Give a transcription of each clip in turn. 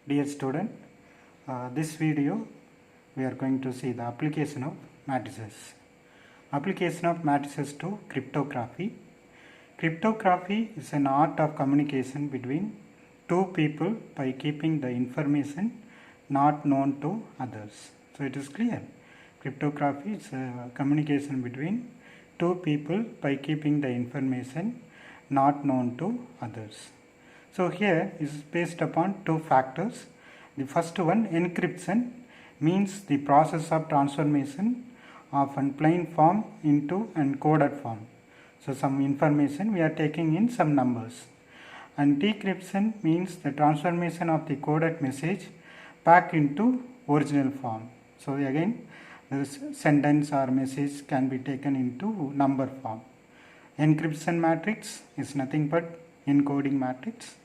Dear student, this video we are going to see the application of matrices. Application of matrices to cryptography. Cryptography is an art of communication between two people by keeping the information not known to others. So it is clear. Cryptography is a communication between two people by keeping the information not known to others. So here is based upon two factors. The first one, encryption, means the process of transformation of a plain form into an coded form. So some information we are taking in some numbers. And decryption means the transformation of the coded message back into original form. So again, the sentence or message can be taken into number form. Encryption matrix is nothing but encoding matrix.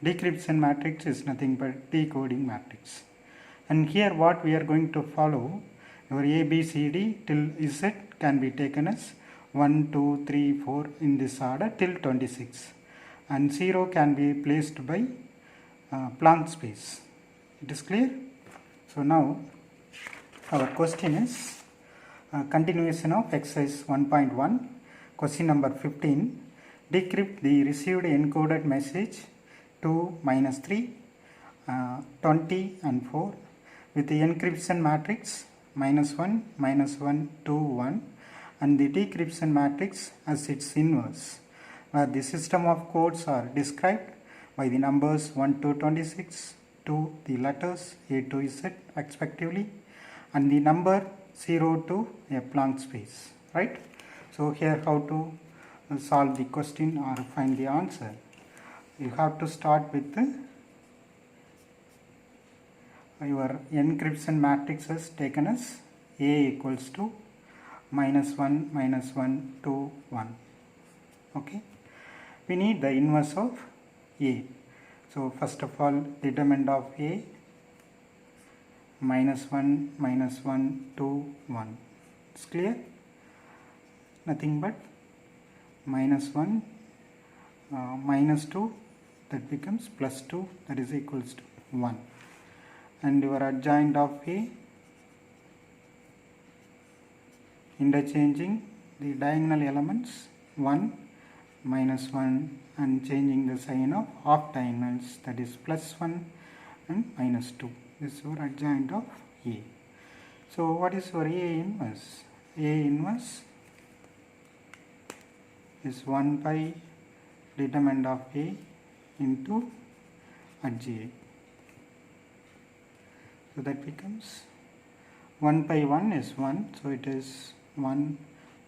Decryption matrix is nothing but decoding matrix. And here what we are going to follow, your A, B, C, D till Z can be taken as 1, 2, 3, 4 in this order till 26. And 0 can be placed by Planck space. It is clear? So now our question is continuation of exercise 1.1. Question number 15. Decrypt the received encoded message 2, -3, 20 and 4 with the encryption matrix -1, -1, 2, 1 and the decryption matrix as its inverse, where the system of codes are described by the numbers 1 to 26 to the letters A to Z respectively and the number 0 to a Planck space, right? So here how to solve the question or find the answer. You have to start with your encryption matrices taken as A equals to -1, -1, 2, 1. Okay. We need the inverse of A. So first of all, determinant of A -1, -1, 2, 1. It's clear? Nothing but -1, -2, that becomes +2, that is equals to 1. And your adjoint of A, interchanging the diagonal elements 1, -1 and changing the sign of half diagonals, that is +1 and -2. This is your adjoint of A. So what is your A inverse? A inverse is 1 by determinant of A into adj. So that becomes 1 by 1 is 1, so it is 1,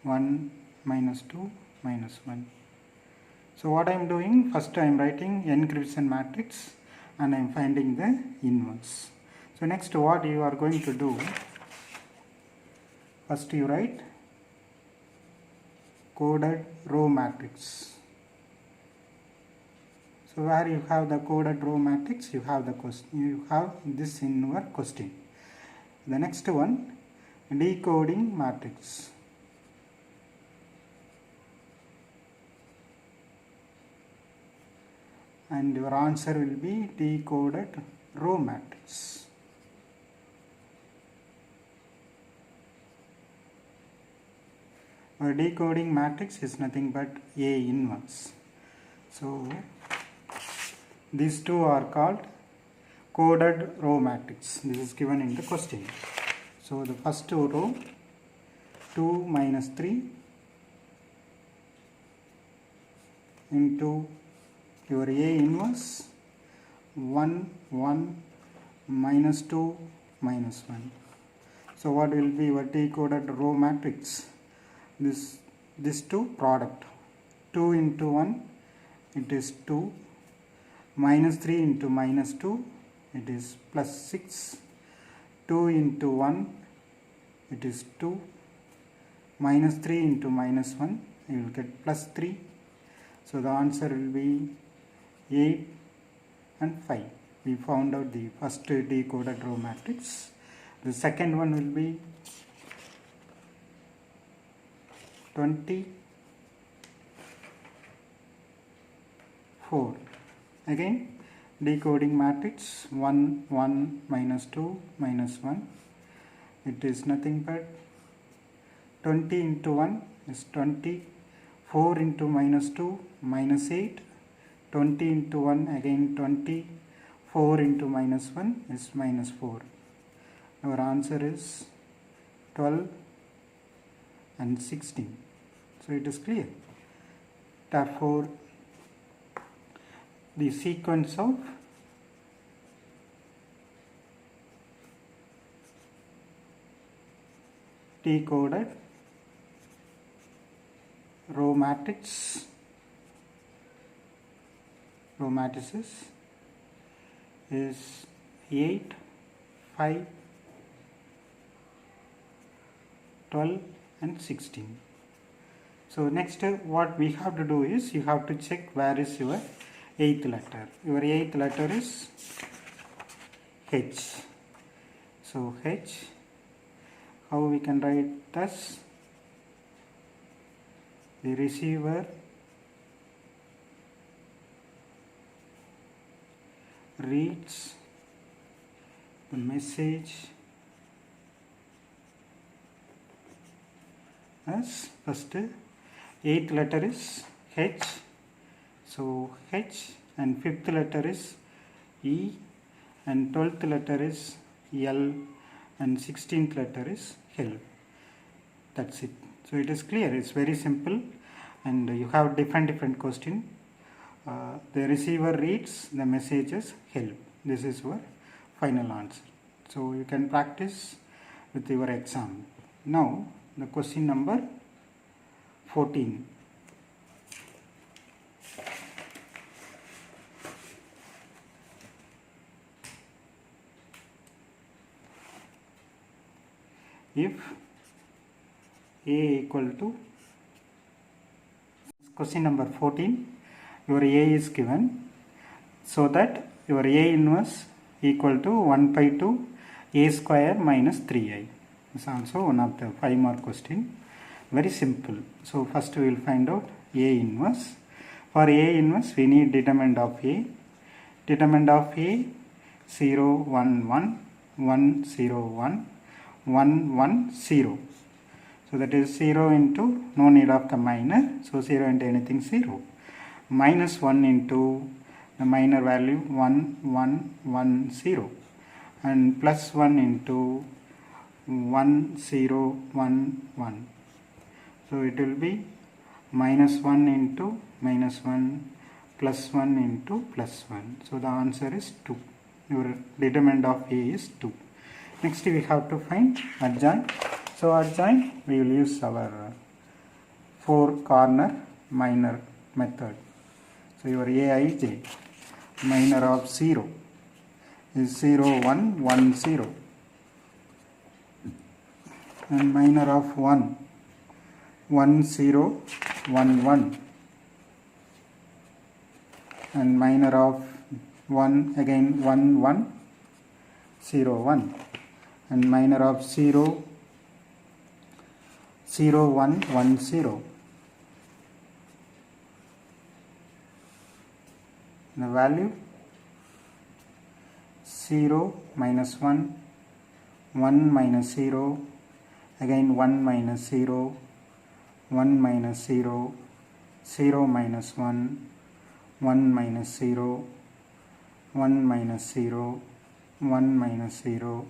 1, -2, -1. So what I am doing, first I am writing encryption matrix and I am finding the inverse. So next what you are going to do, first you write coded row matrix. So where you have the coded row matrix, you have the question, you have this in your question. The next one, decoding matrix. And your answer will be decoded row matrix. Our decoding matrix is nothing but A inverse. So these two are called coded row matrix. This is given in the question. So the first row 2 -3 into your A inverse 1, 1, -2, -1. So what will be your decoded row matrix? This two product 2 into 1 it is 2, -3 into -2 it is +6, 2 into 1 it is 2, -3 into -1 you will get +3. So the answer will be 8 and 5. We found out the first decoded row matrix. The second one will be 24. Again decoding matrix 1, 1, minus 2, minus 1. It is nothing but 20 into 1 is 20, 4 into minus 2, minus 8, 20 into 1 again 20, 4 into minus 1 is minus 4. Our answer is 12 and 16. So it is clear. Therefore, the sequence of decoded row matrices is 8, 5, 12 and 16. So next what we have to do is you have to check where is your 8th letter. Your 8th letter is H. So H, how we can write thus? The receiver reads the message as first 8th letter is H, so H, and 5th letter is E, and 12th letter is L, and 16th letter is L. That's it. So it is clear, it's very simple, and you have different question. The receiver reads the messages help. This is your final answer. So you can practice with your exam. Now the question number 14. If A equal to, question number 14, your A is given, so that your A inverse equal to 1 by 2 A square minus 3I. This is also one of the 5-mark question. Very simple. So first we will find out A inverse. For A inverse we need determinant of A. Determinant of A 0, 1, 1, 1, 0, 1, 1, 1, 0. So that is 0 into, no need of the minor, so 0 into anything 0. Minus 1 into the minor value 1, 1, 1, 0. And plus 1 into 1, 0, 1, 1. So it will be minus 1 into minus 1, plus 1 into plus 1. So the answer is 2. Your determinant of A is 2. Next we have to find adjoint. So adjoint we will use our 4 corner minor method. So your Aij, minor of 0 is 0, 1, 1, 0. And minor of 1, 1, 0, 1, 1. And minor of 1 again 1, 1, 0, 1. And minor of 0, 0, 1, 1, 0. The value 0, minus 1, 1 minus 0, again 1 minus 0, 1 minus 0, 0 minus 1, 1 minus 0, 1 minus 0, 1 minus 0,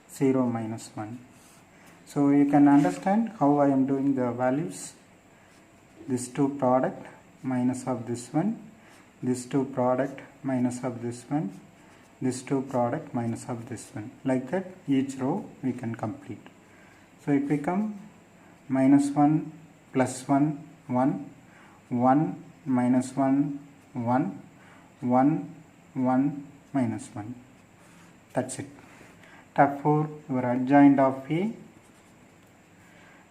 0 minus 1. So you can understand how I am doing the values. This 2 product minus of this one, this 2 product minus of this one, this 2 product minus of this one. Like that each row we can complete. So it become minus 1, plus 1, 1, 1, minus 1, 1, 1, 1, minus 1. That's it. Therefore your adjoint of A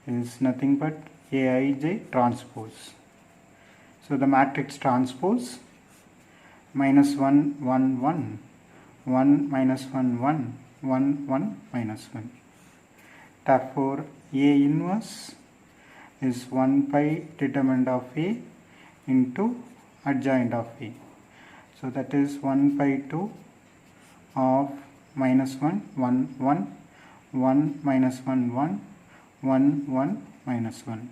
is nothing but Aij transpose. So the matrix transpose minus 1, 1, 1, 1, minus 1, 1, 1, 1, minus 1. Therefore A inverse is 1 by determinant of A into adjoint of A. So that is 1 by 2 of minus 1, 1, 1, 1 minus 1, 1, 1, 1 minus 1.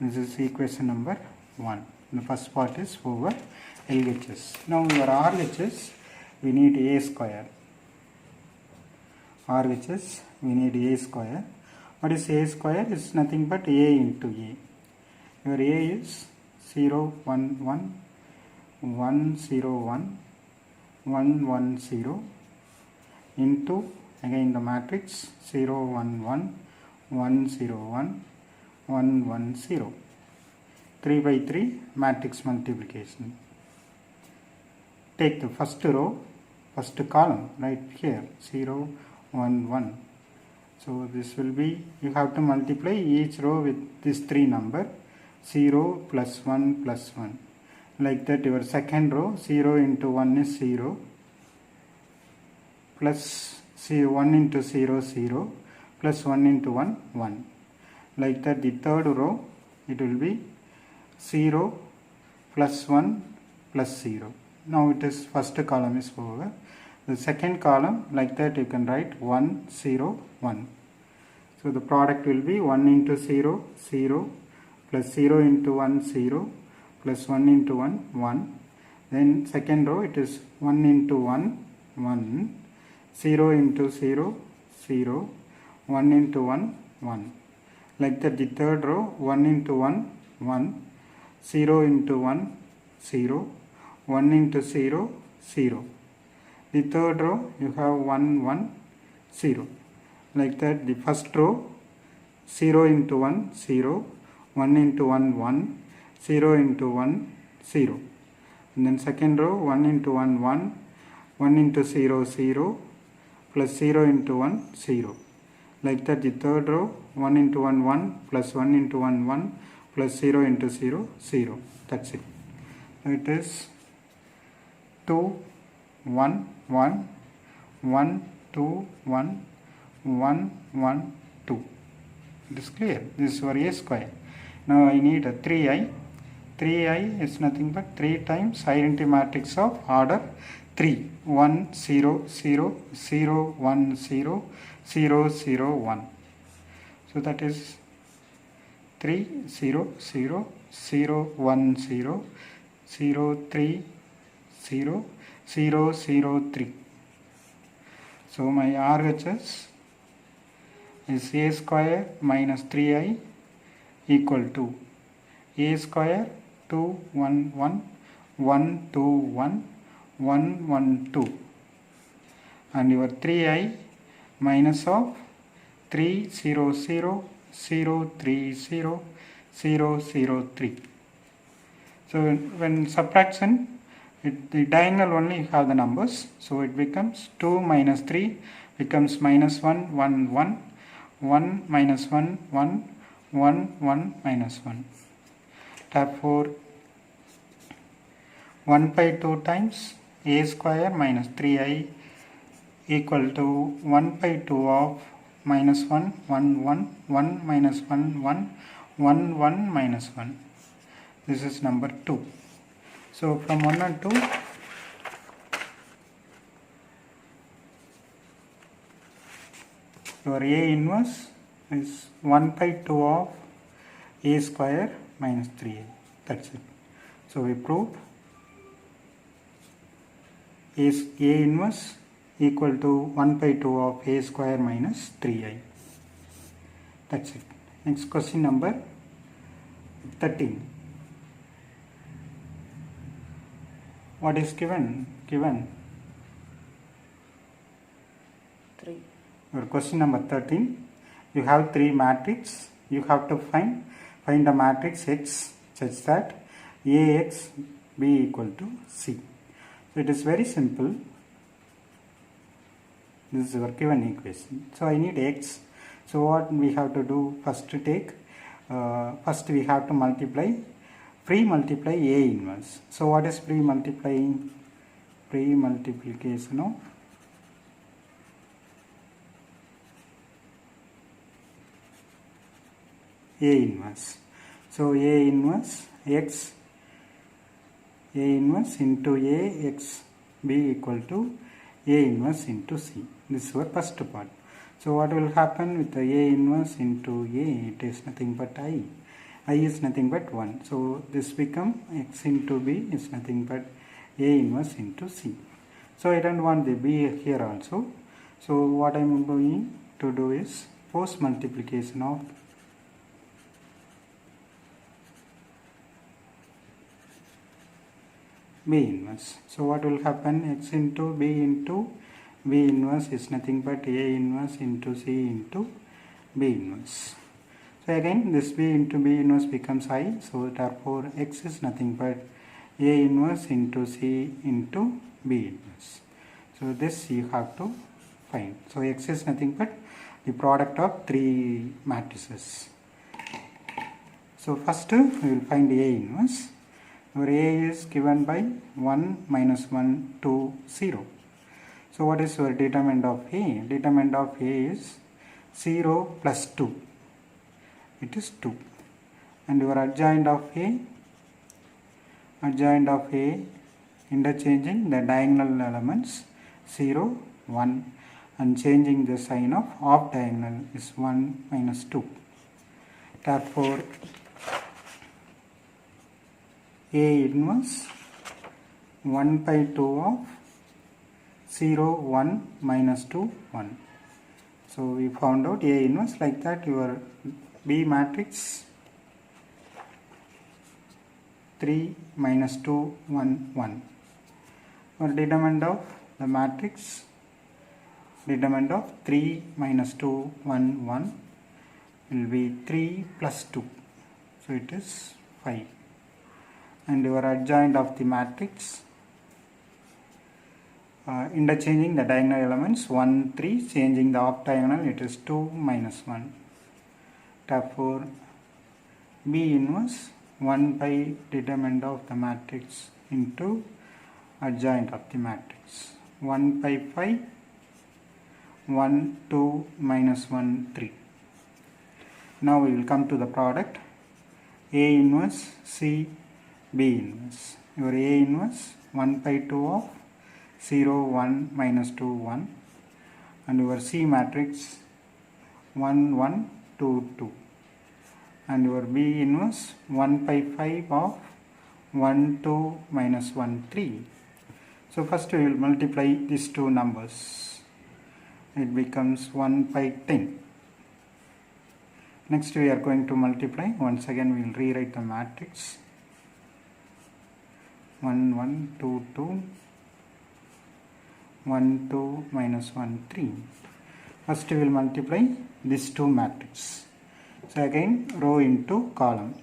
This is equation number 1. The first part is over LHS. Now your RHS, we need A square. RHS, we need A square. What is A square? It's nothing but A into A. Your A is 0, 1, 1, 1, 0, 1, 1, 1, 0 into again the matrix 0, 1, 1, 1, 0, 1, 1, 1, 0. 3 by 3 matrix multiplication. Take the first row, first column right here 0, 1, 1. So this will be, you have to multiply each row with this 3 number 0 plus 1 plus 1. Like that your second row 0 into 1 is 0 plus 1 into 0 0 plus 1 into 1 1. Like that the third row it will be 0 plus 1 plus 0. Now it is first column is over. The second column like that you can write 1 0 1. So the product will be 1 into 0 0 plus 0 into 1 0 plus 1 into 1 1. Then second row it is 1 into 1 1, 0 into 0 0, 1 into 1 1. Like that the third row 1 into 1 1, 0 into 1 0, 1 into 0 0. The third row you have 1 1 0. Like that the first row 0 into 1 0, 1 into 1 1, 0 into 1 0. And then second row 1 into 1 1, 1 into 0 0 plus 0 into 1 0. Like that the third row 1 into 1 1 plus 1 into 1 1 plus 0 into 0 0. That's it. It is 2 1 1 1 2 1 1 1 2. It is clear. This is your A square. Now I need a 3i. 3i is nothing but 3 times identity matrix of order 3. 1 0 0 0 1 0 0 0 1. So that is 3 0 0 0 1 0 0 3 0 0 0 3. So my RHS is A square minus 3i equal to A square 2 1 1 1 2 1 1 1 2, and your 3i minus of 3 0 0 0 3 0 0 0 3. So when subtraction, the diagonal only you have the numbers, so it becomes 2 minus 3 becomes minus 1 1 1, 1 minus 1 1, 1 1 minus 1. Therefore 1 by 2 times A square minus 3i equal to 1 by 2 of minus 1 1 1 1 minus 1 1 1 1 minus 1. This is number 2. So from 1 and 2 your A inverse is 1 by 2 of A square minus 3i. That's it. So we proved A inverse equal to 1 by 2 of A square minus 3i. That's it. Next question number 13. What is given? 3. Your question number 13. You have 3 matrices. You have to find the matrix X such that Ax be equal to C. So it is very simple. This is your given equation. So I need X. So what we have to do? First we have to multiply, pre-multiply A inverse. So what is pre-multiplying? Pre-multiplication of A inverse. So A inverse X A inverse into A x B equal to A inverse into C. This is our first part. So what will happen with the A inverse into A? It is nothing but I. I is nothing but 1. So this become x into B is nothing but A inverse into C. So I don't want the B here also. So what I am going to do is post multiplication of B inverse. So what will happen? X into B inverse is nothing but A inverse into C into B inverse. So again this B into B inverse becomes I. So therefore X is nothing but A inverse into C into B inverse. So this you have to find. So X is nothing but the product of three matrices. So first we will find A inverse. Our A is given by 1 minus 1 2 0. So what is your determinant of A? Determinant of A is 0 plus 2. It is 2. And your adjoint of A interchanging the diagonal elements 0 1 and changing the sign of off diagonal is 1 minus 2. Therefore A inverse 1 by 2 of 0 1 minus 2 1. So we found out A inverse. Like that your B matrix 3 minus 2 1 1. Or determinant of the matrix, determinant of 3 minus 2 1 1 will be 3 plus 2. So it is 5. And your adjoint of the matrix interchanging the diagonal elements 1 3, changing the off diagonal, it is 2 minus 1. Therefore B inverse 1 by determinant of the matrix into adjoint of the matrix 1 by 5 1 2 minus 1 3. Now we will come to the product A inverse C B inverse. Your A inverse 1 by 2 of 0 1 minus 2 1 and your C matrix 1 1 2 2 and your B inverse 1 by 5 of 1 2 minus 1 3. So first we will multiply these two numbers. It becomes 1 by 10. Next we are going to multiply. Once again we will rewrite the matrix 1 1 2 2 1 2 minus 1 3. First we will multiply these two matrices. So again row into column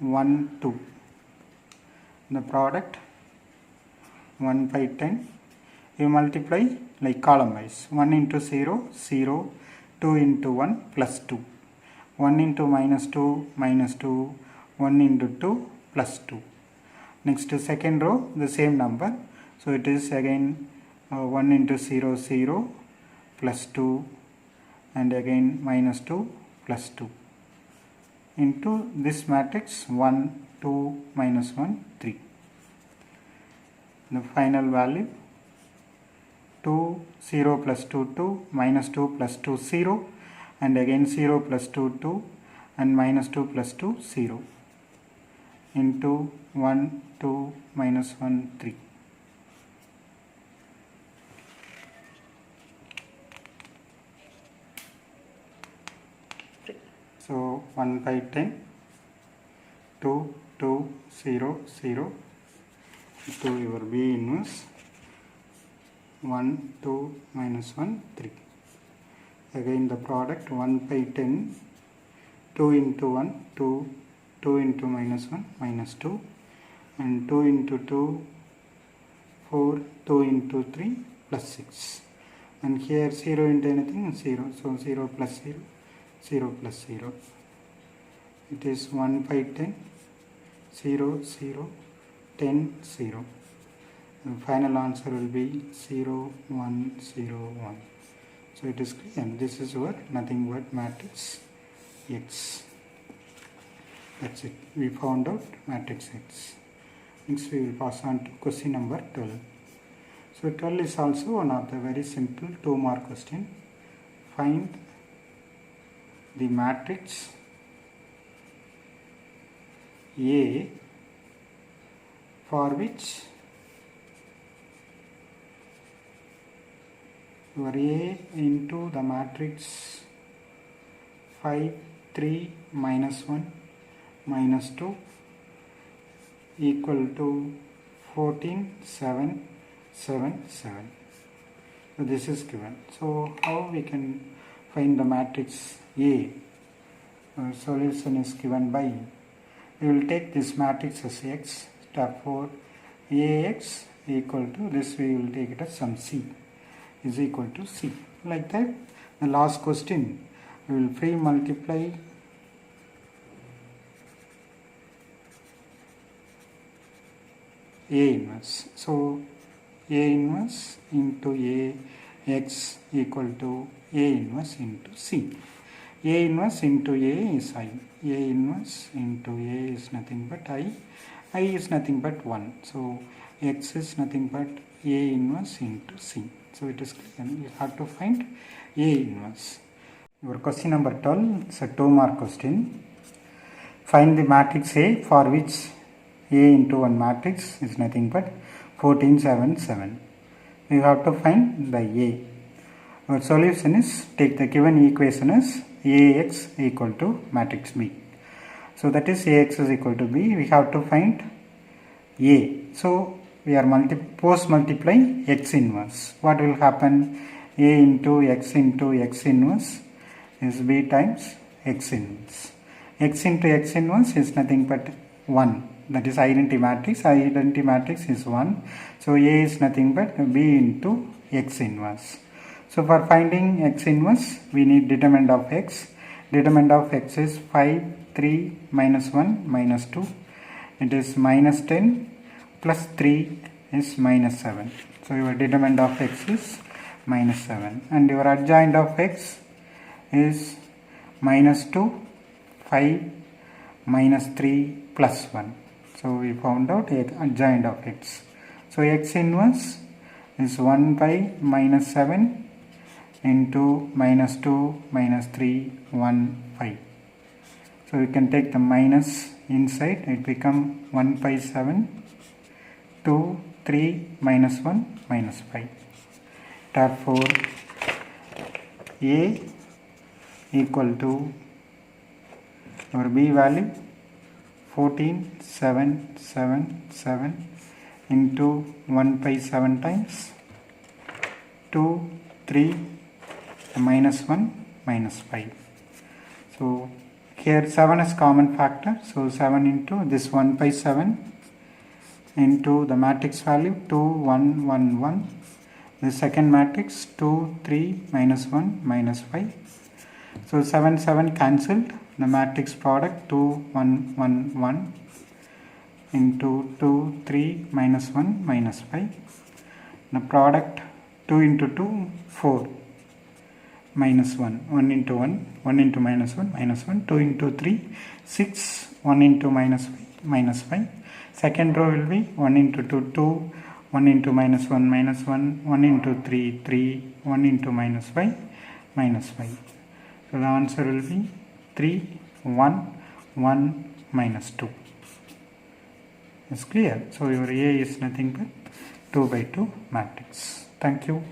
1 2. The product 1 by 10. You multiply like column wise 1 into 0 0, 2 into 1 plus 2, 1 into minus 2 minus 2, 1 into 2 plus 2. Next second row the same number. So it is again 1 into 0 0 plus 2 and again minus 2 plus 2 into this matrix 1 2 minus 1 3. The final value 2 0 plus 2 2 minus 2 plus 2 0 and again 0 plus 2 2 and minus 2 plus 2 0 into 1 2 minus 1 3. So 1 by 10 2 2 0 0 to your B inverse 1 2 minus 1 3. Again the product 1 by 10 2 into 1 2 2 into minus 1 minus 2 and 2 into 2 4 2 into 3 plus 6 and here 0 into anything 0. So 0 plus 0 0 plus 0. It is 1 by 10 0 0 10 0. The final answer will be 0 1 0 1. So it is clear. And this is your nothing but matrix X. That's it. We found out matrix X. Next we will pass on to question number 12. So 12 is also one of the very simple 2-mark question. Find the matrix A for which your A into the matrix 5, 3, minus 1, minus 2 equal to 14, 7, 7, 7. So this is given. So how we can find the matrix A? Solution is given by, we will take this matrix as X, therefore AX equal to this, we will take it as some C is equal to C. Like that, the last question, we will free multiply A inverse. So A inverse into AX equal to A inverse into C. A inverse into A is I. A inverse into A is nothing but I. I is nothing but 1. So X is nothing but A inverse into C. So it is clear. You have to find A inverse. Your question number 12 is a 2-mark question. Find the matrix A for which A into 1 matrix is nothing but 14, 7, 7. You have to find the A. Our solution is take the given equation as AX equal to matrix B. So that is AX is equal to B. We have to find A. So we are post multiply X inverse. What will happen? A into X inverse is B times X inverse. X into X inverse is nothing but 1. That is identity matrix. Identity matrix is 1. So A is nothing but B into X inverse. So for finding X inverse, we need determinant of X. Determinant of X is 5, 3, minus 1, minus 2. It is minus 10 plus 3 is minus 7. So your determinant of X is minus 7. And your adjoint of X is minus 2, 5, minus 3, plus 1. So we found out adjoint of X. So X inverse is 1 by minus 7 into minus 2, minus 3, 1, 5. So you can take the minus inside, it become 1 by 7, 2, 3, minus 1, minus 5. Therefore, A equal to our B value 14, 7, 7, 7 into 1 by 7 times 2, 3, minus 1, minus 5. So here 7 is common factor. So 7 into this 1 by 7 into the matrix value 2, 1, 1, 1. The second matrix 2, 3, minus 1, minus 5. So 7, 7 cancelled. The matrix product 2, 1, 1, 1 into 2, 3, minus 1, minus 5. The product 2 into 2, 4. Minus 1, 1 into 1, 1 into minus 1, minus 1, 2 into 3, 6, 1 into minus 5, minus 5. Second row will be 1 into 2, 2, 1 into minus 1, minus 1, 1 into 3, 3, 1 into minus 5, minus 5. So the answer will be 3, 1, 1, minus 2. It's clear. So your A is nothing but 2 by 2 matrix. Thank you.